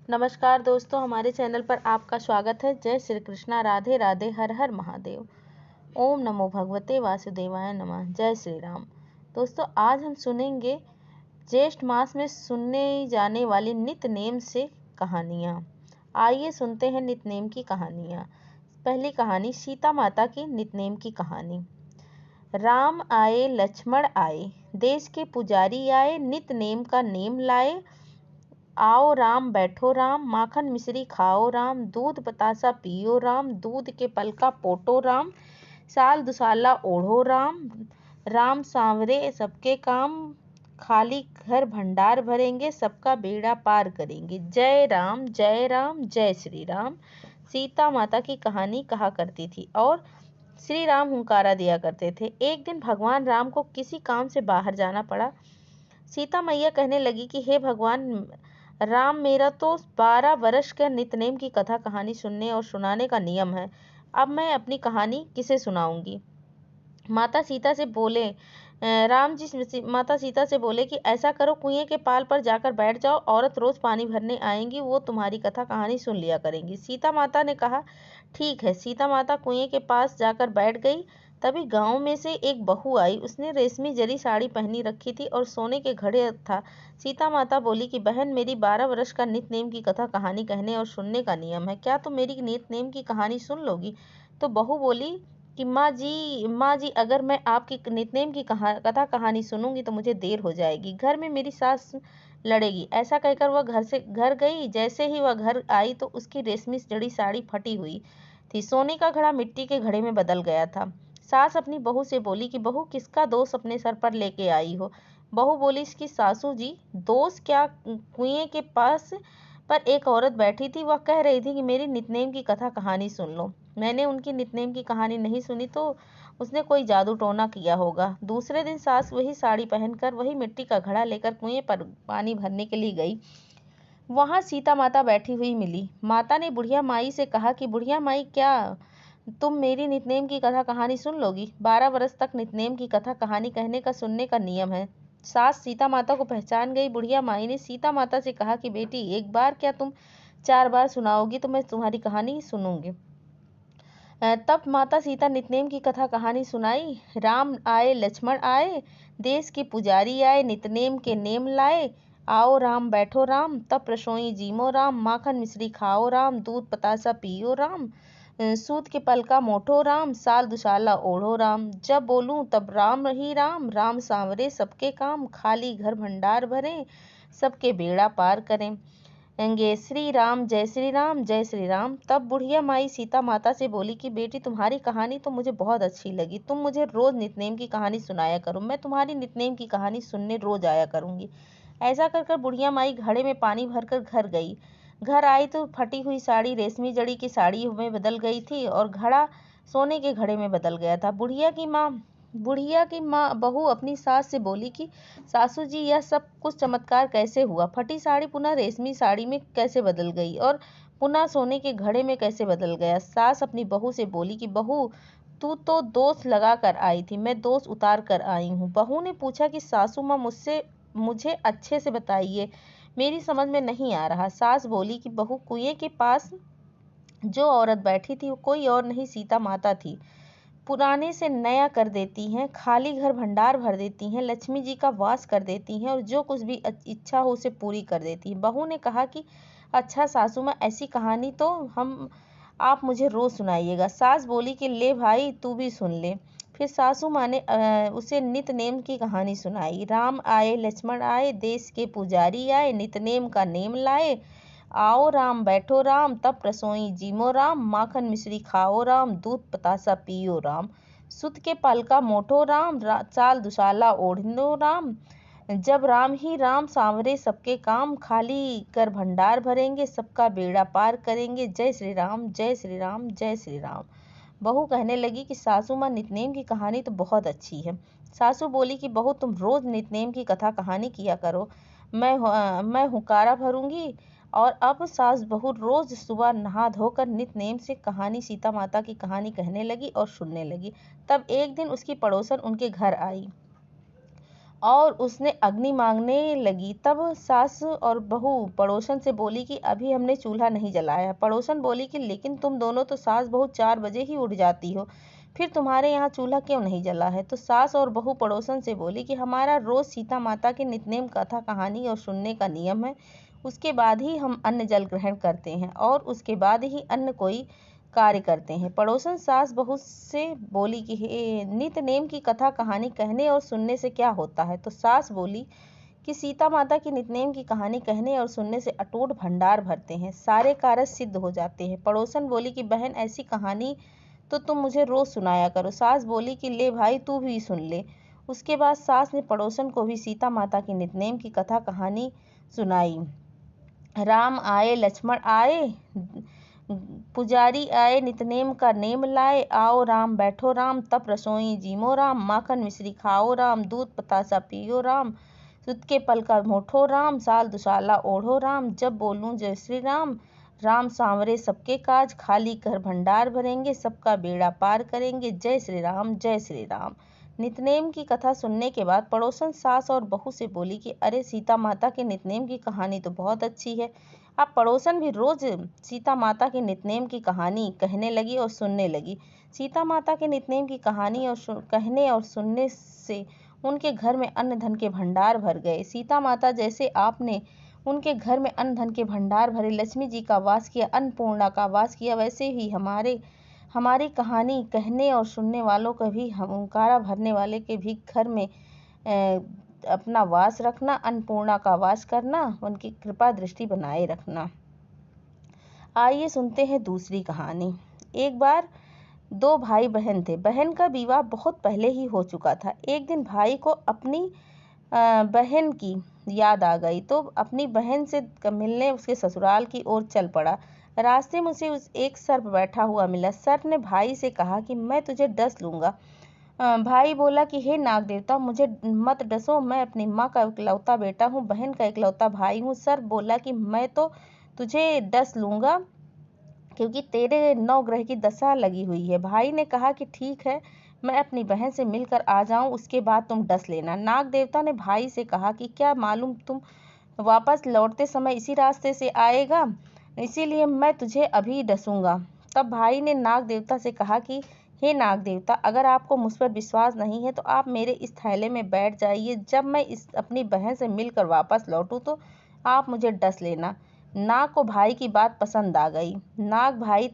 नमस्कार दोस्तों, हमारे चैनल पर आपका स्वागत है। जय श्री कृष्णा, राधे राधे, हर हर महादेव। ओम नमो भगवते वासुदेवाय नमः। जय श्री राम। दोस्तों, आज हम सुनेंगे ज्येष्ठ मास में सुनने जाने वाली नित नेम से कहानियाँ। आइए सुनते हैं नित नेम की कहानियाँ। पहली कहानी, सीता माता की नित नेम की कहानी। राम आए लक्ष्मण आए, देश के पुजारी आए, नित नेम का नेम लाए। आओ राम बैठो राम, माखन मिश्री खाओ राम, दूध बतासा पियो राम, दूध के पल का पोटो राम, साल दुसाला ओढ़ो राम, राम सांवरे सबके काम, खाली घर भंडार भरेंगे, सबका बेड़ा पार करेंगे। जय राम जय राम जय श्री राम। सीता माता की कहानी कहा करती थी और श्री राम हुंकारा दिया करते थे। एक दिन भगवान राम को किसी काम से बाहर जाना पड़ा। सीता मैया कहने लगी कि हे भगवान राम, मेरा तो 12 वर्ष का नितनेम की कथा कहानी सुनने और सुनाने का नियम है। अब मैं अपनी कहानी किसे सुनाऊंगी? माता सीता से बोले माता सीता से बोले कि ऐसा करो, कुएं के पाल पर जाकर बैठ जाओ, औरत रोज पानी भरने आएंगी, वो तुम्हारी कथा कहानी सुन लिया करेंगी। सीता माता ने कहा ठीक है। सीता माता कुएं के पास जाकर बैठ गई। तभी गांव में से एक बहू आई। उसने रेशमी जरी साड़ी पहनी रखी थी और सोने के घड़े था। सीता माता बोली कि बहन, मेरी 12 वर्ष का नित नेम की कथा कहानी कहने और सुनने का नियम है, क्या तुम मेरी नित नेम की कहानी सुन लोगी? तो बहू बोली कि माँ जी, अगर मैं आपकी नितनेम की कथा कहानी सुनूंगी तो मुझे देर हो जाएगी, घर में मेरी सास लड़ेगी। ऐसा कहकर वह घर से घर गई। जैसे ही वह घर आई तो उसकी रेशमी जड़ी साड़ी फटी हुई थी। सोने का घड़ा मिट्टी के घड़े में बदल गया था। सास अपनी बहू से बोली कि बहू, किसका दोष अपने सर पर लेके आई हो? बहू बोली इसकी सासू जी, दोष क्या? कुएं के पास पर एक औरत बैठी थी, वह कह रही थी कि मेरी नितनेम की कथा कहानी सुन लो। मैंने उनकी नितनेम की कहानी नहीं सुनी तो उसने कोई जादू टोना किया होगा। दूसरे दिन सास वही साड़ी पहनकर, वही मिट्टी का घड़ा लेकर कुएं पर पानी भरने के लिए गई। वहां सीता माता बैठी हुई मिली। माता ने बुढ़िया माई से कहा कि बुढ़िया माई, क्या तुम मेरी नितनेम की कथा कहानी सुन लोगी? 12 वर्ष तक नितनेम की कथा कहानी कहने का सुनने का नियम है। सास सीता माता को पहचान गई। बुढ़िया माई ने सीता माता से कहा कि बेटी, एक बार क्या तुम 4 बार सुनाओगी तो मैं तुम्हारी कहानी सुनूंगी। तब माता सीता नितनेम की कथा कहानी सुनाई। राम आए लक्ष्मण आए, देश के पुजारी आए, नितनेम के नेम लाए। आओ राम बैठो राम, तब रसोई जीमो राम, माखन मिश्री खाओ राम, दूध बतासा पियो राम, सूत के पल का मोठो राम, साल दुसाला ओढ़ो राम। जब बोलूं तब राम ही राम, राम सांवरे सबके काम, खाली घर भंडार भरे, सबके बेड़ा पार करें एंगे। श्री राम जय श्री राम जय श्री राम। तब बुढ़िया माई सीता माता से बोली कि बेटी, तुम्हारी कहानी तो मुझे बहुत अच्छी लगी, तुम मुझे रोज नितनेम की कहानी सुनाया करो, मैं तुम्हारी नितनेम की कहानी सुनने रोज आया करूंगी। ऐसा कर कर बुढ़िया माई घड़े में पानी भरकर घर गई। घर आई तो फटी हुई साड़ी रेशमी जड़ी की साड़ी में बदल गई थी और घड़ा सोने के घड़े में बदल गया था। बुढ़िया की माँ बहू अपनी सास से बोली कि सासू जी, यह सब कुछ चमत्कार कैसे हुआ? फटी साड़ी पुनः रेशमी साड़ी में कैसे बदल गई और पुनः सोने के घड़े में कैसे बदल गया? सास अपनी बहू से बोली कि बहू, तू तो दोष लगा कर आई थी, मैं दोष उतार कर आई हूँ। बहू ने पूछा कि सासू माँ, मुझे अच्छे से बताइए, मेरी समझ में नहीं आ रहा। सास बोली कि बहू, कुएं के पास जो औरत बैठी थी वो कोई और नहीं, सीता माता थी। पुराने से नया कर देती हैं, खाली घर भंडार भर देती हैं, लक्ष्मी जी का वास कर देती हैं और जो कुछ भी इच्छा हो उसे पूरी कर देती हैं। बहू ने कहा कि अच्छा सासू माँ, ऐसी कहानी तो आप मुझे रोज सुनाइएगा। सास बोली कि ले भाई, तू भी सुन ले। फिर सासू माँ ने उसे नितनेम की कहानी सुनाई। राम आए लक्ष्मण आए, देश के पुजारी आए, नितनेम का नेम लाए। आओ राम बैठो राम, तब रसोई जीमो राम, माखन मिश्री खाओ राम, दूध बतासा पियो राम, सुत के पल का मोठो राम, साल दुसाला ओढ़ो राम। जब राम ही राम, सांवरे सबके काम, खाली कर भंडार भरेंगे, सबका बेड़ा पार करेंगे। जय श्री राम जय श्री राम जय श्री राम। बहू कहने लगी कि सासू माँ, नितनेम की कहानी तो बहुत अच्छी है। सासू बोली कि बहू, तुम रोज नितनेम की कथा कहानी किया करो, मैं हुकारा भरूंगी। और अब सास बहू रोज सुबह नहा धोकर नितनेम से कहानी, सीता माता की कहानी कहने लगी और सुनने लगी। तब एक दिन उसकी पड़ोसन उनके घर आई। और उसने अग्नि मांगने लगी। तब सास और बहू पड़ोसन से बोली कि अभी हमने चूल्हा नहीं जलाया। पड़ोसन बोली कि लेकिन तुम दोनों तो सास बहू 4 बजे ही उठ जाती हो, फिर तुम्हारे यहाँ चूल्हा क्यों नहीं जला है? तो सास और बहू पड़ोसन से बोली कि हमारा रोज सीता माता के नित्यनेम कथा कहानी और सुनने का नियम है, उसके बाद ही हम अन्न जल ग्रहण करते हैं और उसके बाद ही अन्य कोई कार्य करते हैं। पड़ोसन सास बहू से बोली कि नित्य नेम की कथा कहानी कहने और सुनने से क्या होता है? तो सास बोली कि सीता माता की नित्यनेम की कहानी कहने और सुनने से अटूट भंडार भरते हैं, सारे कार्य सिद्ध हो जाते हैं। पड़ोसन बोली कि बहन ऐसी कहानी तो तुम मुझे रोज सुनाया करो। सास बोली कि ले भाई तू भी सुन ले। उसके बाद सास ने पड़ोसन को भी सीता माता की नित्यनेम की कथा कहानी सुनाई। राम आए लक्ष्मण आए, पुजारी आए नितनेम का नेम लाए, आओ राम बैठो राम, तप रसोई जीमो राम, माखन मिश्री खाओ राम, दूध बतासा पियो राम, सुत के पल का मोठो राम, साल दुसाला ओढ़ो राम, जब बोलूं जय श्री राम, राम सांवरे सबके काज, खाली कर भंडार भरेंगे, सबका बेड़ा पार करेंगे, जय श्री राम जय श्री राम। नितनेम की कथा सुनने के बाद पड़ोसन सास और बहू से बोली कि अरे सीता माता के नितनेम की कहानी तो बहुत अच्छी है। अब पड़ोसन भी रोज सीता माता के नितनेम की कहानी कहने लगी और सुनने लगी। सीता माता के नितनेम की कहानी और कहने और सुनने से उनके घर में अन्न धन के भंडार भर गए। सीता माता जैसे आपने उनके घर में अन्न धन के भंडार भरे, लक्ष्मी जी का वास किया, अन्नपूर्णा का वास किया, वैसे ही हमारी कहानी कहने और सुनने वालों का भी, हुंकारा भरने वाले के भी घर में अपना वास रखना, अन्नपूर्णा का वास करना, उनकी कृपा दृष्टि बनाए रखना। आइए सुनते हैं दूसरी कहानी। एक बार 2 भाई बहन थे। बहन का विवाह बहुत पहले ही हो चुका था। एक दिन भाई को अपनी बहन की याद आ गई तो अपनी बहन से मिलने उसके ससुराल की ओर चल पड़ा। रास्ते में उसे एक सर्प बैठा हुआ मिला। सर्प ने भाई से कहा कि मैं तुझे डस लूंगा। भाई बोला कि हे नाग देवता, मुझे मत डसो, मैं अपनी माँ का इकलौता बेटा हूँ, बहन का इकलौता भाई हूँ। सर्प बोला कि मैं तो तुझे डस लूंगा क्योंकि तेरे 9 ग्रह की दशा लगी हुई है। भाई ने कहा कि ठीक है, मैं अपनी बहन से मिलकर आ जाऊं, उसके बाद तुम डस लेना। नाग देवता ने भाई से कहा कि क्या मालूम तुम वापस लौटते समय इसी रास्ते से आएगा, इसीलिए मैं तुझे अभी डसूंगा। तब भाई ने नाग देवता से कहा कि हे नाग देवता, अगर आपको मुझ पर विश्वास नहीं है तो आप मेरे इस थैले में बैठ जाइए, जब मैं अपनी बहन से मिलकर वापस लौटूं तो आप मुझे डस लेना। नाग को भाई की बात पसंद आ गई। नाग भाई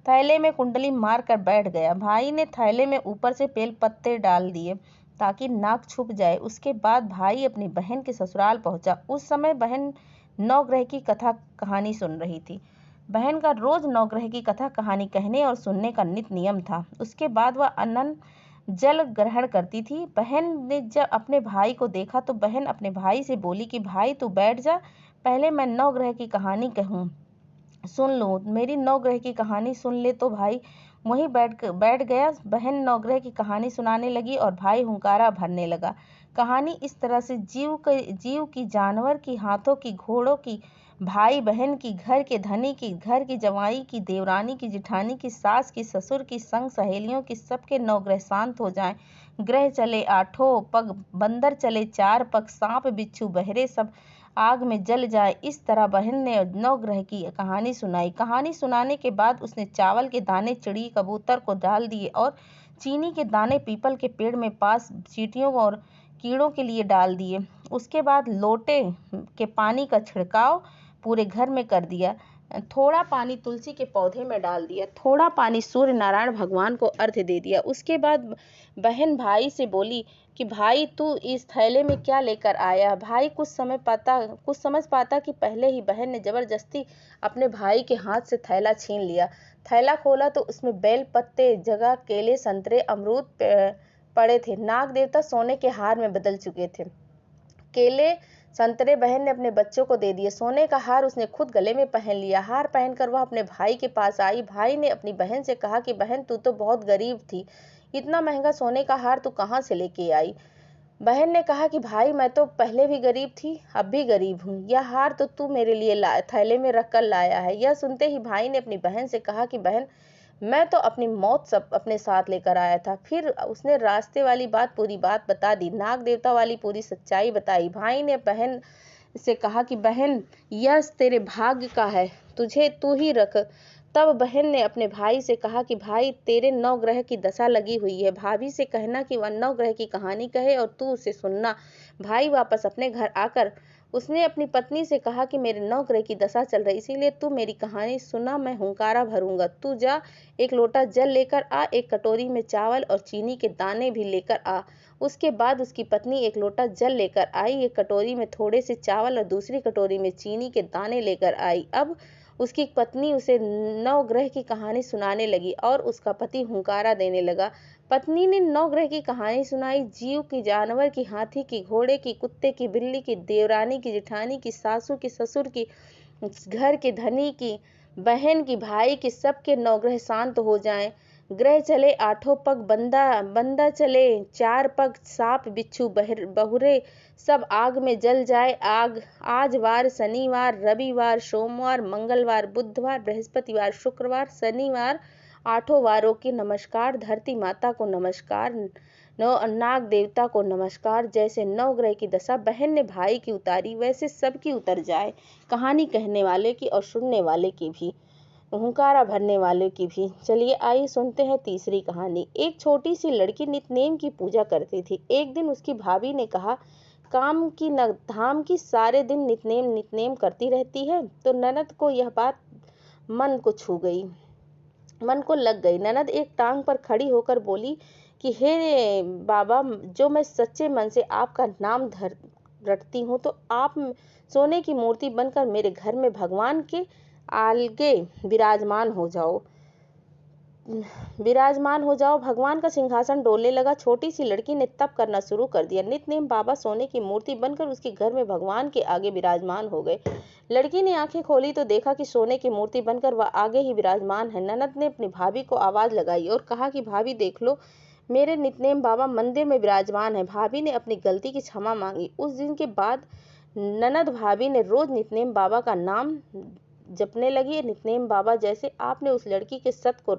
थैले में कुंडली मार कर बैठ गया। भाई ने थैले में ऊपर से बेल पत्ते डाल दिए ताकि नाग छुप जाए। उसके बाद भाई अपनी बहन के ससुराल पहुंचा। उस समय बहन 9 ग्रह की कथा कहानी सुन रही थी। बहन का रोज 9 ग्रह की कथा कहानी कहने और सुनने का नित्य नियम था। उसके बाद वह अन्न जल ग्रहण करती थी। बहन ने जब अपने भाई को देखा तो बहन अपने भाई से बोली कि भाई तू बैठ जा, पहले मैं 9 ग्रह की कहानी कहूँ, सुन लो, मेरी 9 ग्रह की कहानी सुन ले। तो भाई वहीं बैठ गया। बहन 9 ग्रह की कहानी सुनाने लगी और भाई हुंकारा भरने लगा। कहानी इस तरह से जीव की, जानवर की, हाथों की, घोड़ों की, भाई बहन की, घर के धनी की, घर की जवाई की, देवरानी की, जिठानी की, सास की, ससुर की, संग सहेलियों की, सबके 9 ग्रह शांत हो जाएं। ग्रह चले 8 पग, बंदर चले 4 पग, सांप बिच्छू बहरे सब आग में जल जाए। इस तरह बहन ने 9 ग्रह की कहानी सुनाई। कहानी सुनाने के बाद उसने चावल के दाने चिड़ी कबूतर को डाल दिए और चीनी के दाने पीपल के पेड़ में पास चींटियों और कीड़ों के लिए डाल दिए। उसके बाद लोटे के पानी का छिड़काव पूरे घर में कर दिया। थोड़ा पानी तुलसी के पौधे में डाल दिया, थोड़ा पानी सूर्य नारायण भगवान को अर्घ्य दे दिया। उसके बाद बहन भाई से बोली कि भाई तू इस थैले में क्या लेकर आया? भाई कुछ समझ पाता कि पहले ही बहन ने जबरदस्ती अपने भाई के हाथ से थैला छीन लिया। थैला खोला तो उसमें बेल पत्ते जगह केले, संतरे, अमरूद पड़े थे। नाग देवता सोने के हार में बदल चुके थे। केले संतरे बहन ने अपने बच्चों को दे दिए। सोने का हार उसने खुद गले में पहन लिया। हार पहनकर वह अपने भाई के पास आई। भाई ने अपनी बहन से कहा कि बहन तू तो बहुत गरीब थी, इतना महंगा सोने का हार तू कहाँ से लेके आई? बहन ने कहा कि भाई मैं तो पहले भी गरीब थी, अब भी गरीब हूँ, यह हार तो तू मेरे लिए थैले में रख कर लाया है। यह सुनते ही भाई ने अपनी बहन से कहा कि बहन मैं तो अपनी मौत सब अपने साथ लेकर आया था। फिर उसने रास्ते वाली बात, पूरी बात बता दी, नाग देवता वाली पूरी सच्चाई बताई। भाई ने बहन से कहा कि बहन, यह तेरे भाग्य का है, तुझे तू ही रख। तब बहन ने अपने भाई से कहा कि भाई, तेरे 9 ग्रह की दशा लगी हुई है, भाभी से कहना कि वह 9 ग्रह की कहानी कहे और तू उसे सुनना। भाई वापस अपने घर आकर उसने अपनी पत्नी से कहा कि मेरे 9 ग्रह की दशा चल रही, इसीलिए तू मेरी कहानी सुना, मैं हुंकारा भरूंगा। तू जा, एक लोटा जल लेकर आ, एक कटोरी में चावल और चीनी के दाने भी लेकर आ। उसके बाद उसकी पत्नी एक लोटा जल लेकर आई, एक कटोरी में थोड़े से चावल और दूसरी कटोरी में चीनी के दाने लेकर आई। अब उसकी पत्नी उसे 9 ग्रह की कहानी सुनाने लगी और उसका पति हुंकारा देने लगा। पत्नी ने 9 ग्रह की कहानी सुनाई, जीव की, जानवर की, हाथी की, घोड़े की, कुत्ते की, बिल्ली की, देवरानी की, जेठानी की, सासू की, ससुर की, घर के धनी की, बहन की, भाई की, सबके 9 ग्रह शांत हो जाएं। ग्रह चले 8 पग, बंदा चले 4 पग, सांप बिच्छू बहुरे सब आग में जल जाए। आग आज वार, शनिवार, रविवार, सोमवार, मंगलवार, बुधवार, बृहस्पतिवार, शुक्रवार, शनिवार, 8 वारों की नमस्कार। धरती माता को नमस्कार, नाग देवता को नमस्कार। जैसे 9 ग्रह की दशा बहन ने भाई की उतारी, वैसे सबकी उतर जाए, कहानी कहने वाले की और सुनने वाले की भी, हुंकारा भरने वाले की भी। चलिए आइए सुनते हैं तीसरी कहानी। एक छोटी सी लड़की नित्यनेम की पूजा करती थी। एक दिन उसकी भाभी ने कहा, काम की न धाम की, सारे दिन नित्यनेम करती रहती है। तो ननद को यह बात मन को छू गई, मन को लग गई। ननद एक टांग पर खड़ी होकर बोली कि हे बाबा, जो मैं सच्चे मन से आपका नाम रटती हूँ, तो आप सोने की मूर्ति बनकर मेरे घर में भगवान के आगे विराजमान हो जाओ, भगवान का सिंहासन डोलने लगा। छोटी सी लड़की ने तप करना शुरू कर दिया। नित्यनेम बाबा सोने की मूर्ति बनकर उसके घर में भगवान के आगे विराजमान हो गए। लड़की ने आंखें खोली तो देखा कि सोने की मूर्ति बनकर वह आगे ही विराजमान है। ननद ने अपनी भाभी को आवाज लगाई और कहा कि भाभी देख लो, मेरे नित्यनेम बाबा मंदिर में विराजमान है। भाभी ने अपनी गलती की क्षमा मांगी। उस दिन के बाद ननद भाभी ने रोज नित्यनेम बाबा का नाम जपने लगी। नित्यनेम बाबा, जैसे आपने उस लड़की के सत को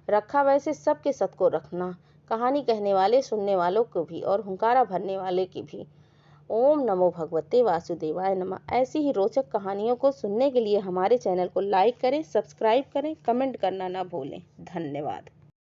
रखा, वैसे सबके सत को रखना, कहानी कहने वाले, सुनने वालों को भी और हुंकारा भरने वाले की भी। ओम नमो भगवते वासुदेवाय नमः। ऐसी ही रोचक कहानियों को सुनने के लिए हमारे चैनल को लाइक करें, सब्सक्राइब करें, कमेंट करना ना भूलें। धन्यवाद।